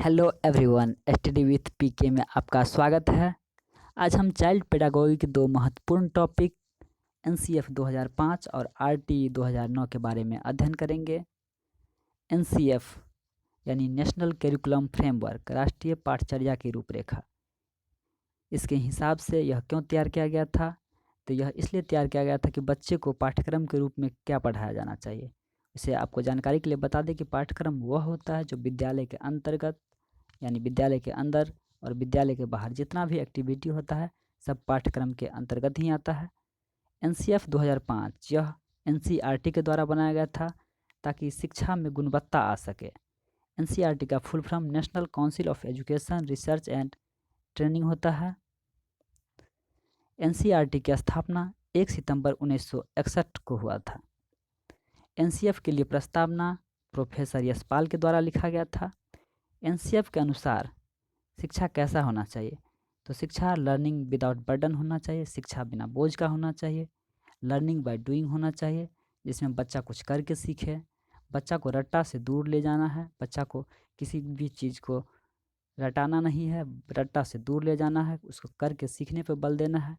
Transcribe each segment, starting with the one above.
Hello everyone, STD with पीके में आपका स्वागत है। आज हम चाइल्ड पेडागोगी के दो महत्वपूर्ण टॉपिक एनसीएफ 2005 और आरटीई 2009 के बारे में अध्ययन करेंगे। एनसीएफ यानी नेशनल करिकुलम फ्रेमवर्क, राष्ट्रीय पाठचर्या की रूपरेखा। इसके हिसाब से यह क्यों तैयार किया गया था? तो यह इसलिए तैयार किया गया था कि बच्चे को पाठ्यक्रम के रूप में क्या पढ़ाया जाना चाहिए। इसे आपको जानकारी के लिए बता दें कि पाठ्यक्रम वह होता है जो विद्यालय के अंतर्गत यानी विद्यालय के अंदर और विद्यालय के बाहर जितना भी एक्टिविटी होता है सब पाठ्यक्रम के अंतर्गत ही आता है। एनसीएफ 2005 यह एनसीईआरटी के द्वारा बनाया गया था ताकि शिक्षा में गुणवत्ता आ सके। एनसीईआरटी का full form national council of education research and training होता है। एनसीईआरटी की स्थापना 1 सितंबर 1961 को हुआ था। एनसीएफ के लिए प्रस्तावना प्रोफेसर यशपाल के द्वारा लिखा गया था। एनसीएफ के अनुसार शिक्षा कैसा होना चाहिए? तो शिक्षा लर्निंग विदाउट बर्डन होना चाहिए, शिक्षा बिना बोझ का होना चाहिए, लर्निंग बाय डूइंग होना चाहिए जिसमें बच्चा कुछ करके सीखे, बच्चा को रट्टा से दूर ले जाना है, बच्चा को किसी भी चीज़ को रटाना नहीं है, रट्टा से दूर ले जाना है, उसको करके सीखने पर बल देना है,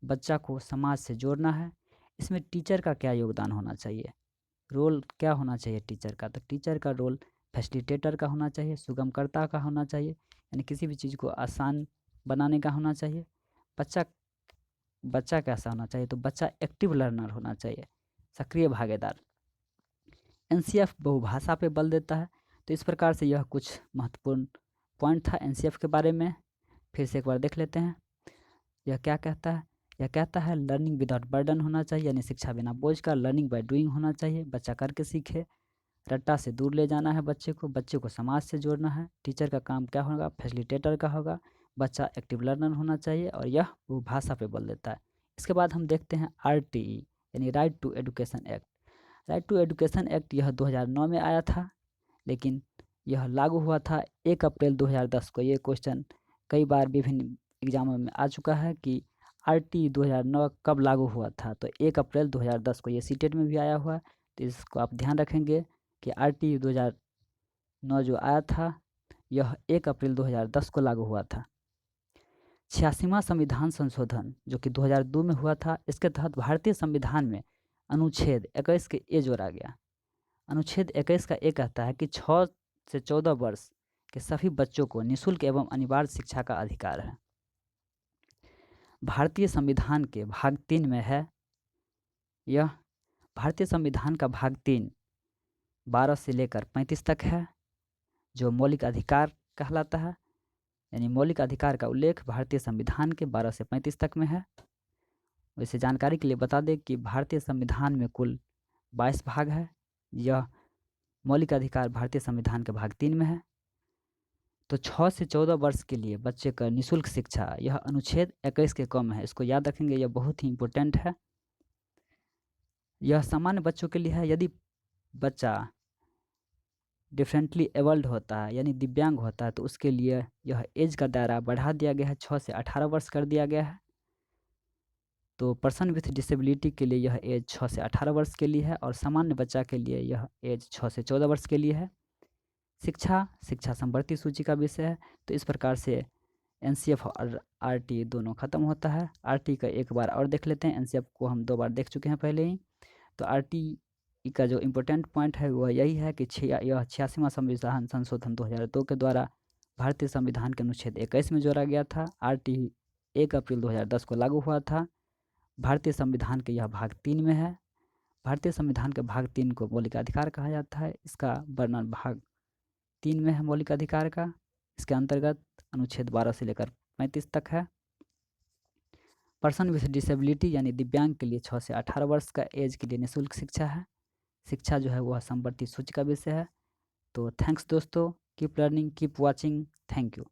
बच्चा को समाज से जोड़ना है। इसमें टीचर का क्या योगदान होना चाहिए, रोल क्या होना चाहिए टीचर का? तो टीचर का रोल फैसिलिटेटर का होना चाहिए, सुगमकर्ता का होना चाहिए, यानी किसी भी चीज़ को आसान बनाने का होना चाहिए। बच्चा बच्चा कैसा होना चाहिए? तो बच्चा एक्टिव लर्नर होना चाहिए, सक्रिय भागीदार। एनसीएफ बहुभाषा पे बल देता है। तो इस प्रकार से यह कुछ महत्वपूर्ण पॉइंट था एनसीएफ के बारे में। फिर से एक बार देख लेते हैं। यह क्या कहता है? यह कहता है लर्निंग विदाउट बर्डन होना चाहिए, यानी शिक्षा बिना बोझ का, लर्निंग बाय डूइंग होना चाहिए, बच्चा करके सीखे, रट्टा से दूर ले जाना है बच्चे को समाज से जोड़ना है, टीचर का काम क्या होगा? फैसिलिटेटर का होगा, बच्चा एक्टिव लर्नर होना चाहिए और यह वो भाषा पे बल देता है। इसके बाद हम देखते हैं आरटीई यानी Right to Education Act. Right to Education Act यह 2009 में आया था, लेकिन यह लागू हुआ था 1 अप्रैल 2010 को। ये क्वेश्चन कई बार विभिन्न एग्जामों में आ चुका है कि आरटीई 2009 कब लागू हुआ था। तो 1 अप्रैल 2010 को ये सीटेट में भी आया हुआ है, तो इसको आप ध्यान रखेंगे कि आरटीई 2009 जो आया था यह 1 अप्रैल 2010 को लागू हुआ था। 86वां संविधान संशोधन जो कि 2002 में हुआ था, इसके तहत भारतीय संविधान में अनुच्छेद 21 के ए जोड़ा गया। अनुच्छेद 21 का ए कहता है कि 6 से 14 वर्ष के सभी बच्चों को निःशुल्क एवं अनिवार्य शिक्षा का अधिकार है। भारतीय संविधान के भाग 3 में है यह। भारतीय संविधान का भाग 3 12 से लेकर 35 तक है, जो मौलिक अधिकार कहलाता है, यानी मौलिक अधिकार का उल्लेख भारतीय संविधान के 12 से 35 तक में है। वैसे जानकारी के लिए बता दें कि भारतीय संविधान में कुल 22 भाग है। यह मौलिक अधिकार भारतीय संविधान के भाग 3 में है। तो 6 से 14 वर्ष के लिए बच्चे का निःशुल्क शिक्षा यह अनुच्छेद 21 के कम है, इसको याद रखेंगे, यह बहुत ही इम्पोर्टेंट है। यह सामान्य बच्चों के लिए है। यदि बच्चा डिफरेंटली एबल्ड होता है यानी दिव्यांग होता है तो उसके लिए यह एज का दायरा बढ़ा दिया गया है, 6 से 18 वर्ष कर दिया गया है। तो पर्सन विथ डिसेबिलिटी के लिए यह एज 6 से 18 वर्ष के लिए है और सामान्य बच्चा के लिए यह एज 6 से 14 वर्ष के लिए है। शिक्षा समवर्ती सूची का विषय है। तो इस प्रकार से एनसीएफ और आरटी दोनों खत्म होता है। आरटी का एक बार और देख लेते हैं, एनसीएफ को हम 2 बार देख चुके हैं पहले ही। तो आरटी का जो इम्पोर्टेंट पॉइंट है वह यही है कि यह 86वां संविधान संशोधन 2002 के द्वारा भारतीय संविधान के अनुच्छेद 21 में जोड़ा गया था। आरटी 1 अप्रैल 2010 को लागू हुआ था। भारतीय संविधान के यह भाग 3 में है। भारतीय संविधान के भाग 3 को मौलिक अधिकार कहा जाता है। इसका वर्णन भाग 3 में है मौलिक अधिकार का। इसके अंतर्गत अनुच्छेद 12 से लेकर 35 तक है। पर्सन विथ डिसेबिलिटी यानी दिव्यांग के लिए 6 से 18 वर्ष का एज के लिए निःशुल्क शिक्षा है। शिक्षा जो है वह समवर्ती सूची का विषय है। तो थैंक्स दोस्तों, keep learning, keep watching, thank you.